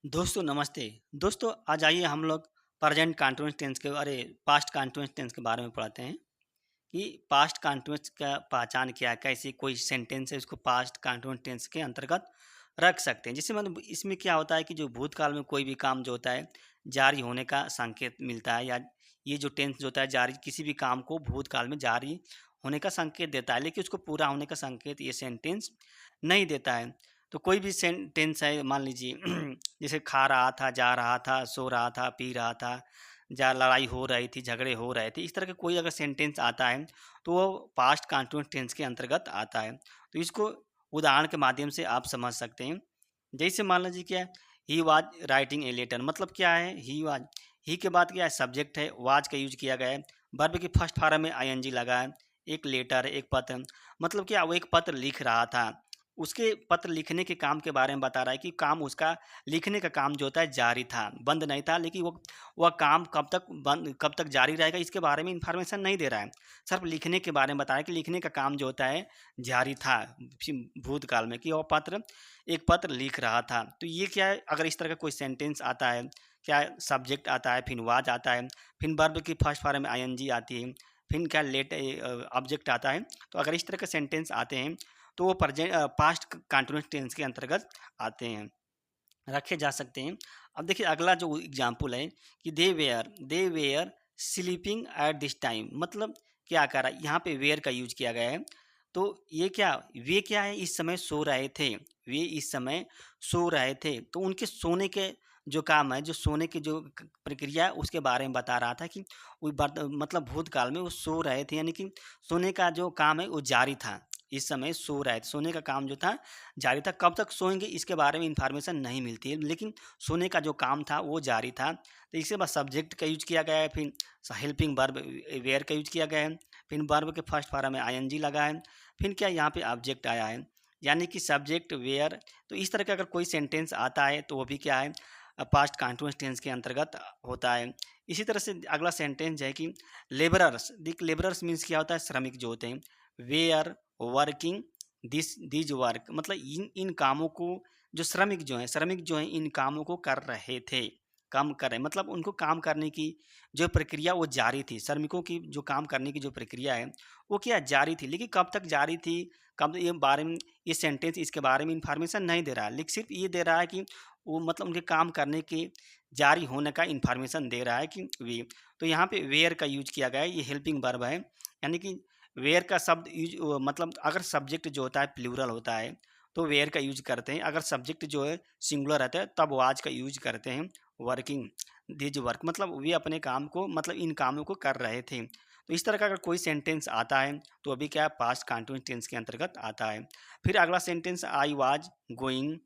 दोस्तों नमस्ते। दोस्तों आज आइए हम लोग प्रेजेंट कंटीन्यूअस टेंस के पास्ट कंटीन्यूअस टेंस के बारे में पढ़ते हैं कि पास्ट कंटीन्यूअस का पहचान क्या है, कैसे कोई सेंटेंस है उसको पास्ट कंटीन्यूअस टेंस के अंतर्गत रख सकते हैं। जिससे मतलब इसमें क्या होता है कि जो भूतकाल में कोई भी काम जो होता है जारी होने का संकेत मिलता है, या ये जो टेंस जो होता है जारी किसी भी काम को भूतकाल में जारी होने का संकेत देता है, लेकिन उसको पूरा होने का संकेत ये सेंटेंस नहीं देता है। तो कोई भी सेंटेंस है, मान लीजिए जैसे खा रहा था, जा रहा था, सो रहा था, पी रहा था, जा लड़ाई हो रही थी, झगड़े हो रहे थे, इस तरह का कोई अगर सेंटेंस आता है तो वो पास्ट कंटीन्यूअस टेंस के अंतर्गत आता है। तो इसको उदाहरण के माध्यम से आप समझ सकते हैं। जैसे मान लीजिए क्या है, he was writing a letter, मतलब क्या है, ही वाज, ही के बाद क्या है, सब्जेक्ट है, वाज का यूज किया गया है, वर्ब के फर्स्ट फॉर्म में आईएनजी लगा है, एक लेटर, एक पत्र, मतलब क्या वो एक पत्र लिख रहा था। उसके पत्र लिखने के काम के बारे में बता रहा है कि काम उसका लिखने का काम जो होता है जारी था, बंद नहीं था, लेकिन वो वह काम कब तक जारी रहेगा इसके बारे में इंफॉर्मेशन नहीं दे रहा है। सिर्फ लिखने के बारे में बता रहा है कि लिखने का काम जो होता है जारी था भूतकाल में, कि वह पत्र एक पत्र लिख रहा था। तो ये क्या है, अगर इस तरह का कोई सेंटेंस आता है, क्या सब्जेक्ट आता है, फिर वाज आता है, फिर वर्ब की फर्स्ट फॉर्म में आईएनजी आती है, फिर क्या लेट ऑब्जेक्ट आता है। तो अगर इस तरह के सेंटेंस आते हैं तो वो पास्ट कंटीन्यूअस टेंस के अंतर्गत आते हैं, रखे जा सकते हैं। अब देखिए अगला जो एग्जाम्पल है कि they were sleeping at this time, मतलब क्या कर रहा है, यहाँ पे वेयर का यूज किया गया है। तो ये क्या है, इस समय सो रहे थे, वे इस समय सो रहे थे। तो उनके सोने के जो काम है, जो सोने की जो प्रक्रिया है उसके बारे में बता रहा था कि मतलब भूतकाल में वो सो रहे थे, यानी कि सोने का जो काम है वो जारी था, इस समय सो रहे थे, सोने का काम जो था जारी था। कब तक सोएंगे इसके बारे में इंफॉर्मेशन नहीं मिलती है, लेकिन सोने का जो काम था वो जारी था। तो इसके बाद सब्जेक्ट का यूज किया गया है, फिर हेल्पिंग वर्ब वेयर का यूज किया गया है, फिर वर्ब के फर्स्ट फॉर्म में आईएनजी लगा है, फिर क्या यहाँ पे ऑब्जेक्ट आया है, यानी कि सब्जेक्ट वेयर। तो इस तरह का अगर कोई सेंटेंस आता है तो वो भी क्या है, पास्ट कंटीन्यूअस टेंस के अंतर्गत होता है। इसी तरह से अगला सेंटेंस है कि लेबरर्स, देख लेबरर्स मीन्स क्या होता है, श्रमिक जो होते हैं, वे आर वर्किंग दिस वर्क, मतलब इन इन कामों को, जो श्रमिक जो हैं इन कामों को कर रहे थे, काम कर रहे, मतलब उनको काम करने की जो प्रक्रिया वो जारी थी। श्रमिकों की जो काम करने की जो प्रक्रिया है वो क्या जारी थी, लेकिन कब तक जारी थी, कब, ये बारे में ये सेंटेंस इसके बारे में इंफॉर्मेशन नहीं दे रहा है, लेकिन सिर्फ ये दे रहा है कि वो मतलब उनके काम करने के जारी होने का इंफॉर्मेशन दे रहा है कि वे। तो यहाँ पे वेयर का यूज किया गया है, ये हेल्पिंग वर्ब है, यानी कि वेयर का शब्द यूज मतलब अगर सब्जेक्ट जो होता है प्लूरल होता है तो वेयर का यूज करते हैं, अगर सब्जेक्ट जो है सिंगुलर रहता है तब वाज का यूज करते हैं। वर्किंग दिज वर्क, मतलब वे अपने काम को, मतलब इन कामों को कर रहे थे। तो इस तरह का अगर कोई सेंटेंस आता है तो अभी क्या है, पास्ट कंटीन्यूअस टेंस के अंतर्गत आता है। फिर अगला sentence, I was going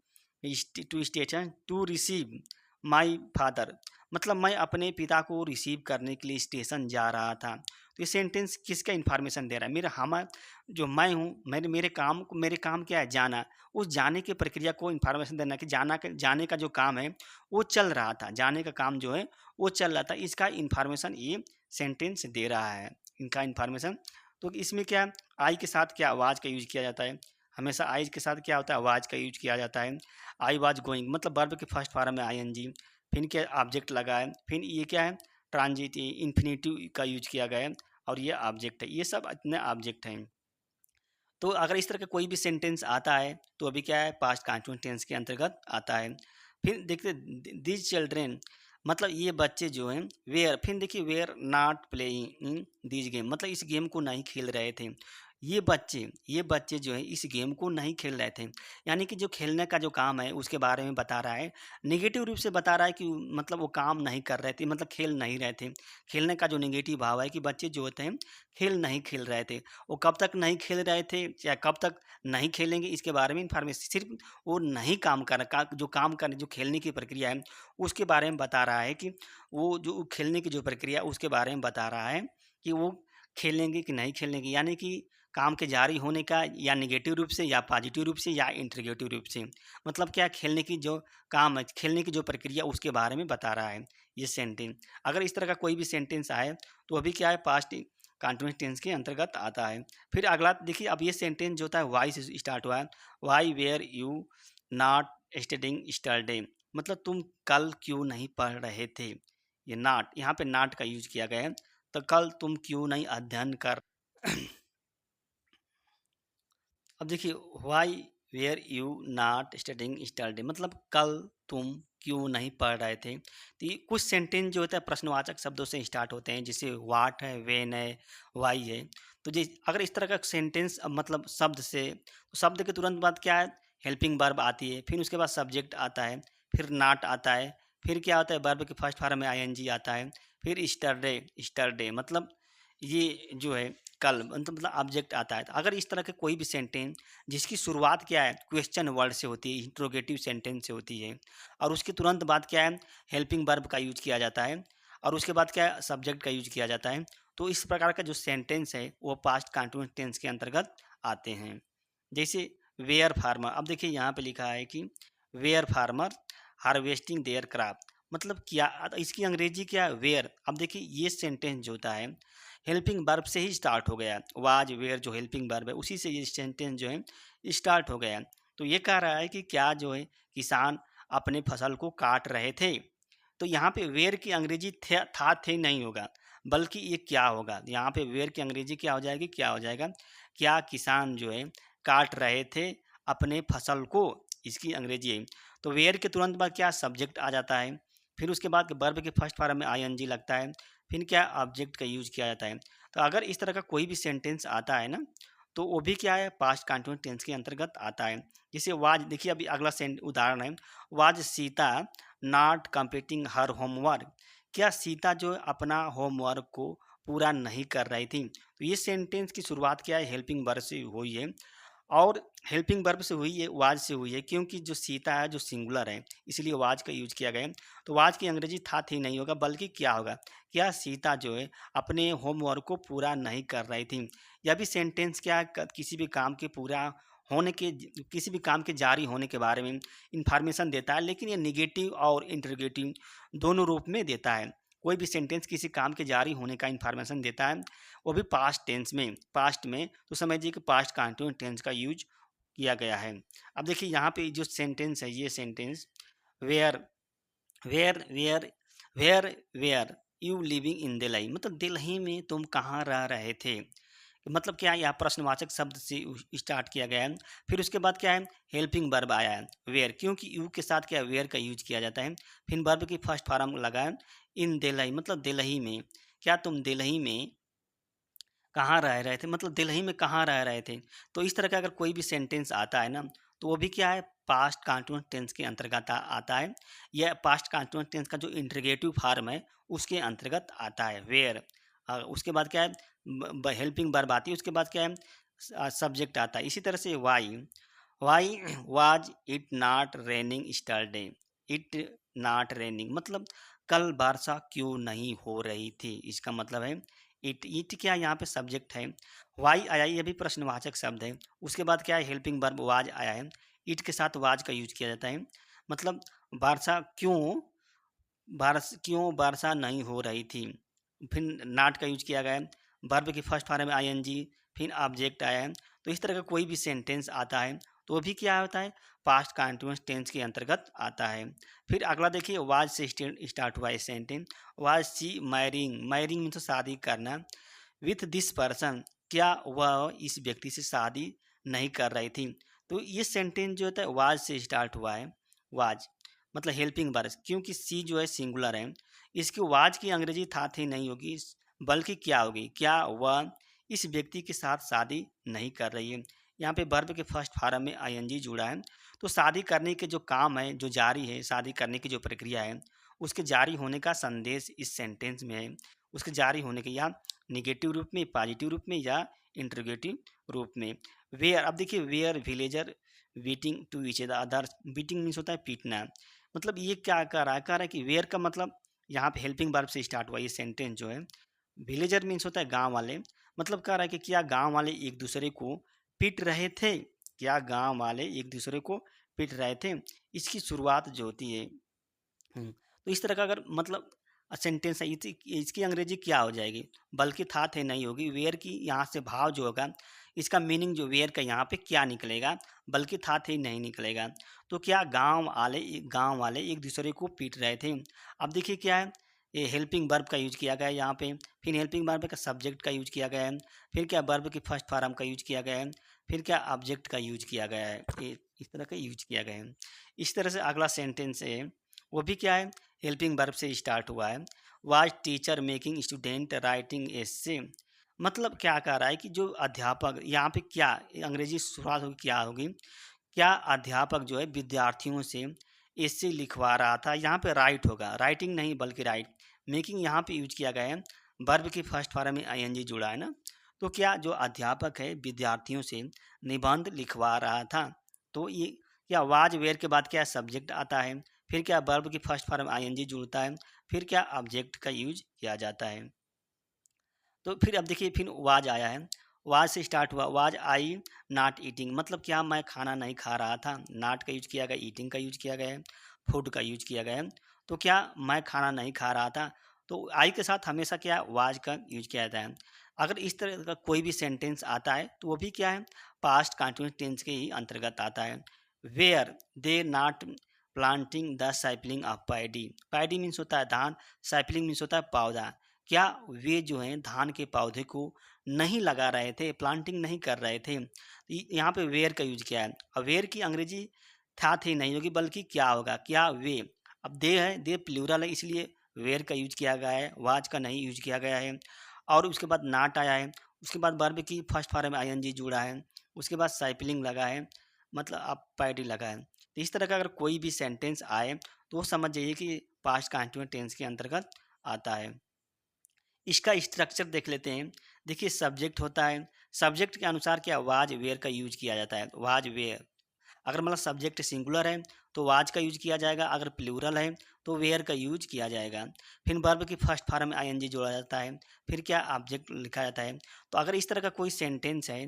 to station to receive my father, मतलब मैं अपने पिता को रिसीव करने के लिए स्टेशन जा रहा था। तो ये सेंटेंस किसका इन्फॉर्मेशन दे रहा है, मेरा हम जो मैं हूँ, मेरे काम क्या है, जाना। उस जाने की प्रक्रिया को इन्फॉर्मेशन देना कि जाने का जो काम है वो चल रहा था, जाने का काम जो है वो चल रहा था, इसका इन्फॉर्मेशन ये सेंटेंस दे रहा है, इनका इन्फॉर्मेशन। तो इसमें क्या, आई के साथ क्या आवाज़ का यूज किया जाता है, हमेशा आई के साथ क्या होता है, आवाज़ का यूज किया जाता है। आई वाज गोइंग, मतलब वर्ब के फर्स्ट फॉर्म में आईएनजी, फिर क्या ऑब्जेक्ट लगा है, फिर ये क्या है, ट्रांजिट इन्फिनेटिव का यूज किया गया है, और ये ऑब्जेक्ट है, ये सब इतने ऑब्जेक्ट हैं। तो अगर इस तरह का कोई भी सेंटेंस आता है तो अभी क्या है, पास्ट कंटीन्यूअस टेंस के अंतर्गत आता है। फिर देखते दीज चिल्ड्रेन, मतलब ये बच्चे जो हैं, वेयर, फिर देखिए were not playing in these game, मतलब इस गेम को नहीं खेल रहे थे। ये बच्चे जो है इस गेम को नहीं खेल रहे थे, यानी कि जो खेलने का जो काम है उसके बारे में बता रहा है, नेगेटिव रूप से बता रहा है कि मतलब वो काम नहीं कर रहे थे, मतलब खेल नहीं रहे थे। खेलने का जो नेगेटिव भाव है कि बच्चे जो होते हैं खेल नहीं खेल रहे थे, वो कब तक नहीं खेल रहे थे या कब तक नहीं खेलेंगे इसके बारे में इंफॉर्मेशन, सिर्फ वो नहीं काम कर जो काम करने, जो खेलने की प्रक्रिया है उसके बारे में बता रहा है कि वो जो खेलने की जो प्रक्रिया उसके बारे में बता रहा है कि वो खेलेंगे कि नहीं खेलेंगे, यानी कि काम के जारी होने का, या नेगेटिव रूप से या पॉजिटिव रूप से या इंट्रीगेटिव रूप से, मतलब क्या खेलने की जो काम है, खेलने की जो प्रक्रिया उसके बारे में बता रहा है ये सेंटेंस। अगर इस तरह का कोई भी सेंटेंस आए तो अभी क्या है, पास्ट कंटीन्यूअस टेंस के अंतर्गत आता है। फिर अगला देखिए, अब ये सेंटेंस जो होता है वाई से स्टार्ट हुआ है, why were you not studying yesterday, मतलब तुम कल क्यों नहीं पढ़ रहे थे। ये नॉट, यहाँ पे नॉट का यूज किया गया है। तो कल तुम क्यों नहीं अध्ययन कर अब देखिए, why were you not studying yesterday, मतलब कल तुम क्यों नहीं पढ़ रहे थे। तो ये कुछ सेंटेंस जो होता है प्रश्नवाचक शब्दों से स्टार्ट होते हैं, जैसे वाट है, वेन है, वाई है। तो अगर इस तरह का सेंटेंस मतलब शब्द से, तो शब्द के तुरंत बाद क्या है, हेल्पिंग वर्ब आती है, फिर उसके बाद सब्जेक्ट आता है, फिर नॉट आता है, फिर क्या होता है, वर्ब के फर्स्ट फॉर्म में आईएनजी आता है, फिर स्टरडे, स्टरडे मतलब ये जो है कल, मतलब ऑब्जेक्ट आता है। तो अगर इस तरह के कोई भी सेंटेंस जिसकी शुरुआत क्या है, क्वेश्चन वर्ड से होती है, इंट्रोगेटिव सेंटेंस से होती है, और उसके तुरंत बाद क्या है, हेल्पिंग वर्ब का यूज किया जाता है, और उसके बाद क्या है, सब्जेक्ट का यूज किया जाता है, तो इस प्रकार का जो सेंटेंस है वो पास्ट कंटिन्यूअस टेंस के अंतर्गत आते हैं। जैसे वेयर फार्मर, अब देखिए यहाँ पे लिखा है कि were farmer harvesting their crop, मतलब क्या, इसकी अंग्रेजी क्या है, वेयर। अब देखिए ये सेंटेंस जो होता है हेल्पिंग वर्ब से ही स्टार्ट हो गया, वाज वेयर जो हेल्पिंग वर्ब है उसी से ये सेंटेंस जो है स्टार्ट हो गया। तो ये कह रहा है कि क्या जो है किसान अपने फसल को काट रहे थे। तो यहाँ पे वेयर की अंग्रेजी था थे नहीं होगा, बल्कि ये क्या होगा, यहाँ पे वेयर की अंग्रेजी क्या हो जाएगी, क्या हो जाएगा, क्या किसान जो है काट रहे थे अपने फसल को, इसकी अंग्रेजी है। तो वेयर के तुरंत बाद क्या, सब्जेक्ट आ जाता है, फिर उसके बाद वर्ब के फर्स्ट फॉर्म में आईएनजी लगता है, फिर क्या, ऑब्जेक्ट का यूज किया जाता है। तो अगर इस तरह का कोई भी सेंटेंस आता है ना, तो वो भी क्या है, पास्ट कंटिन्यूअस टेंस के अंतर्गत आता है। जैसे वाज, देखिए अभी अगला उदाहरण है, was Sita not completing her homework, क्या सीता जो है अपना होमवर्क को पूरा नहीं कर रही थी। तो ये सेंटेंस की शुरुआत क्या है, हेल्पिंग वर्ब से हुई है, और हेल्पिंग वर्ब से हुई है, वाज से हुई है, क्योंकि जो सीता है जो सिंगुलर है, इसलिए वाज का यूज किया गया है। तो वाज की अंग्रेजी था थी नहीं होगा, बल्कि क्या होगा, क्या सीता जो है अपने होमवर्क को पूरा नहीं कर रही थी। यह भी सेंटेंस क्या है, किसी भी काम के पूरा होने के, किसी भी काम के जारी होने के बारे में इंफॉर्मेशन देता है, लेकिन ये निगेटिव और इंटरोगेटिव दोनों रूप में देता है। कोई भी सेंटेंस किसी काम के जारी होने का इंफॉर्मेशन देता है, वो भी पास्ट टेंस में, पास्ट में, तो समझिए कि पास्ट कंटिन्यूअस टेंस का यूज किया गया है। अब देखिए यहाँ पे जो सेंटेंस है, ये sentence were were were were were you living in Delhi, मतलब दिल्ली में तुम कहाँ रह रहे थे। मतलब क्या है, यहाँ प्रश्नवाचक शब्द से स्टार्ट किया गया है, फिर उसके बाद क्या है, हेल्पिंग वर्ब आया है वेयर, क्योंकि यू के साथ क्या वेयर का यूज किया जाता है, फिर वर्ब की फर्स्ट फॉर्म लगा है इन दिल्ली, मतलब दिल्ली में, क्या तुम दिल्ली में कहाँ रह रहे थे, मतलब दिल्ली में कहाँ रह रहे थे। तो इस तरह का अगर कोई भी सेंटेंस आता है ना, तो वो भी क्या है, पास्ट कंटिन्यूअस टेंस के अंतर्गत आता है। यह पास्ट कंटिन्यूअस टेंस का जो इंट्रोगेटिव फॉर्म है उसके अंतर्गत आता है वेयर। उसके बाद क्या है, हेल्पिंग वर्ब आती है, उसके बाद क्या है, सब्जेक्ट आता है। इसी तरह से why, why was it not raining yesterday, it not raining मतलब कल वर्षा क्यों नहीं हो रही थी, इसका मतलब है इट क्या, यहाँ पे सब्जेक्ट है, वाई आया, ये भी प्रश्नवाचक शब्द है, उसके बाद क्या है, हेल्पिंग वर्ब वाज आया है, इट के साथ वाज का यूज किया जाता है, मतलब वर्षा क्यों, क्यों वर्षा नहीं हो रही थी, फिर नॉट का यूज किया गया है, वर्ब की फर्स्ट फॉर्म में आईएनजी, फिर ऑब्जेक्ट आया है। तो इस तरह का कोई भी सेंटेंस आता है तो वो भी क्या होता है, पास्ट कंटिन्यूअस टेंस के अंतर्गत आता है। फिर अगला देखिए, वाज से स्टार्ट हुआ है sentence, was she marrying, marrying mean तो शादी करना, विथ दिस पर्सन, क्या वह इस व्यक्ति से शादी नहीं कर रही थी। तो ये सेंटेंस जो होता है वाज से स्टार्ट हुआ है, वाज मतलब हेल्पिंग वर्ब, क्योंकि सी जो है सिंगुलर है, इसकी वाज की अंग्रेजी था थी नहीं होगी, बल्कि क्या होगी, क्या वह इस व्यक्ति के साथ शादी नहीं कर रही है। यहाँ पे वर्ब के फर्स्ट फॉर्म में आईएनजी जुड़ा है, तो शादी करने के जो काम है जो जारी है, शादी करने की जो प्रक्रिया है उसके जारी होने का संदेश इस सेंटेंस में है, उसके जारी होने के या निगेटिव रूप में, पॉजिटिव रूप में, या इंट्रोगेटिव रूप में। वेयर, अब देखिए were villager beating to each other, beating means होता है पीटना, मतलब ये क्या कह रहा है कि वेयर का मतलब यहाँ पे हेल्पिंग वर्ब से स्टार्ट हुआ ये सेंटेंस जो है, विलेजर मीन्स होता है गांव वाले, मतलब कह रहा है कि क्या गांव वाले एक दूसरे को पीट रहे थे, क्या गांव वाले एक दूसरे को पीट रहे थे, इसकी शुरुआत जो होती है। तो इस तरह का अगर मतलब सेंटेंस है, इसकी अंग्रेजी क्या हो जाएगी, बल्कि था थे नहीं होगी, वेयर की यहाँ से भाव जो होगा, इसका मीनिंग जो वेयर का यहाँ पे क्या निकलेगा, बल्कि था थे नहीं निकलेगा। तो क्या गांव वाले एक दूसरे को पीट रहे थे। अब देखिए क्या है, ये हेल्पिंग वर्ब का यूज किया गया है यहाँ पे, फिर हेल्पिंग वर्ब का सब्जेक्ट का यूज किया गया है, फिर क्या वर्ब की फर्स्ट फॉर्म का यूज किया गया है, फिर क्या ऑब्जेक्ट का यूज किया गया है। ये इस तरह का यूज किया गया है। इस तरह से अगला सेंटेंस है वो भी क्या है, हेल्पिंग वर्ब से स्टार्ट हुआ है। Was teacher making student writing essay. मतलब क्या कह रहा है कि जो अध्यापक यहाँ पे क्या, अंग्रेजी शुरुआत होगी क्या होगी, क्या अध्यापक जो है विद्यार्थियों से एसे लिखवा रहा था। यहाँ पे राइट होगा, राइटिंग नहीं बल्कि राइट। मेकिंग यहाँ पे यूज किया गया है, वर्ब की फर्स्ट फॉर्म में आईएनजी जुड़ा है ना। तो क्या जो अध्यापक है विद्यार्थियों से निबंध लिखवा रहा था। तो ये क्या वाज वेयर के बाद क्या सब्जेक्ट आता है, फिर क्या वर्ब की फर्स्ट फॉर्म आईएनजी जुड़ता है, फिर क्या ऑब्जेक्ट का यूज किया जाता है। तो फिर अब देखिए फिर वाज आया है, वाज से स्टार्ट हुआ, वाज आई नॉट ईटिंग। मतलब क्या मैं खाना नहीं खा रहा था। नॉट का यूज किया गया, ईटिंग का यूज किया गया है, फूड का यूज किया गया है। तो क्या मैं खाना नहीं खा रहा था। तो आई के साथ हमेशा क्या वाज का यूज किया जाता है। अगर इस तरह का कोई भी सेंटेंस आता है तो वो भी क्या है, पास्ट कंटिन्यूअस टेंस के ही अंतर्गत आता है। Were they not planting the sapling of paddy. Paddy means होता है धान, सैपलिंग मीन्स होता है पौधा। क्या वे जो हैं धान के पौधे को नहीं लगा रहे थे, प्लांटिंग नहीं कर रहे थे। यहाँ पे वेयर का यूज किया है। अब वेयर की अंग्रेजी था थी नहीं होगी बल्कि क्या होगा, क्या वे। अब दे है, दे प्लूरल है इसलिए वेयर का यूज किया गया है, वाज का नहीं यूज किया गया है। और उसके बाद नाट आया है, उसके बाद वर्ब की फर्स्ट फॉर्म में आईएनजी जुड़ा है, उसके बाद साइपलिंग लगा है, मतलब अब पैडी लगा है। तो इस तरह का अगर कोई भी सेंटेंस आए तो वो समझ जाइए कि पास्ट कंटिन्यूअस टेंस के अंतर्गत आता है। इसका स्ट्रक्चर देख लेते हैं। देखिए सब्जेक्ट होता है, सब्जेक्ट के अनुसार क्या वाज वेयर का यूज किया जाता है। वाज वेयर, अगर मतलब सब्जेक्ट सिंगुलर है तो वाज का यूज किया जाएगा, अगर प्लूरल है तो वेयर का यूज किया जाएगा। फिर वर्ब की फर्स्ट फॉर्म में आईएनजी जोड़ा जाता है, फिर क्या ऑब्जेक्ट लिखा जाता है। तो अगर इस तरह का कोई सेंटेंस है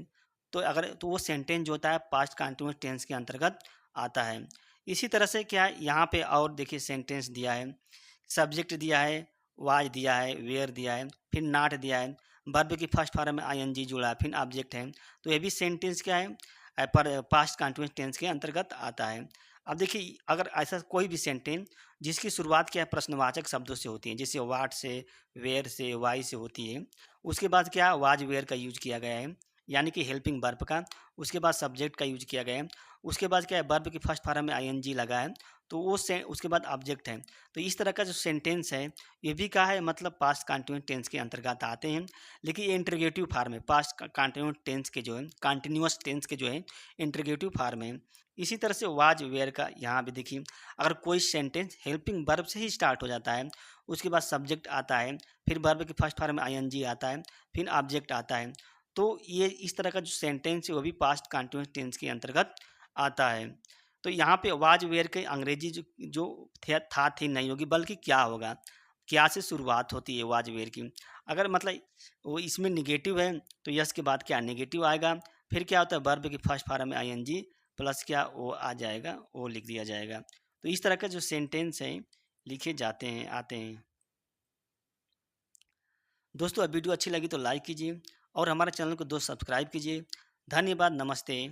तो वो सेंटेंस जो होता है पास्ट कंटिन्यूअस टेंस के अंतर्गत आता है। इसी तरह से क्या यहाँ पे और देखिए सेंटेंस दिया है, सब्जेक्ट दिया है, वाज दिया है, वेयर दिया है, फिर नॉट दिया है, वर्ब की फर्स्ट फॉर्म में आईएनजी जुड़ा है, फिर ऑब्जेक्ट है। तो ये भी सेंटेंस क्या है, पर पास्ट कंटिन्यूअस टेंस के अंतर्गत आता है। अब देखिए अगर ऐसा कोई भी सेंटेंस जिसकी शुरुआत क्या है प्रश्नवाचक शब्दों से होती है, जैसे वाट से, वेयर से, वाई से होती है, उसके बाद क्या वाज वेयर का यूज किया गया है, यानी कि हेल्पिंग वर्ब का। उसके बाद सब्जेक्ट का यूज किया गया है, उसके बाद क्या है वर्ब की फर्स्ट फॉर्म में आईएनजी लगा है, तो वो से उसके बाद ऑब्जेक्ट है। तो इस तरह का जो सेंटेंस है ये भी क्या है, मतलब पास्ट कंटिन्यूअस टेंस के अंतर्गत आते हैं। लेकिन ये इंटरोगेटिव फार्म है, पास्ट कंटिन्यूअस टेंस के जो है, कंटिन्यूअस टेंस के जो है इंटरोगेटिव फार्म है। इसी तरह से वाज वेयर का यहाँ भी देखिए, अगर कोई सेंटेंस हेल्पिंग वर्ब से ही स्टार्ट हो जाता है, उसके बाद सब्जेक्ट आता है, फिर वर्ब की फर्स्ट फॉर्म में आईएनजी आता है, फिर ऑब्जेक्ट आता है, तो ये इस तरह का जो सेंटेंस है वो भी पास्ट कंटिन्यूअस टेंस के अंतर्गत आता है। तो यहाँ पे वाज वेयर के अंग्रेजी जो था थी नहीं होगी बल्कि क्या होगा, क्या से शुरुआत होती है वाज वेयर की। अगर मतलब वो इसमें निगेटिव है तो यस के बाद क्या निगेटिव आएगा, फिर क्या होता है वर्ब की फर्स्ट फॉर्म में आईएनजी प्लस क्या वो आ जाएगा, वो लिख दिया जाएगा। तो इस तरह का जो सेंटेंस है लिखे जाते हैं, आते हैं। दोस्तों अब वीडियो अच्छी लगी तो लाइक कीजिए और हमारे चैनल को दोस्त सब्सक्राइब कीजिए। धन्यवाद, नमस्ते।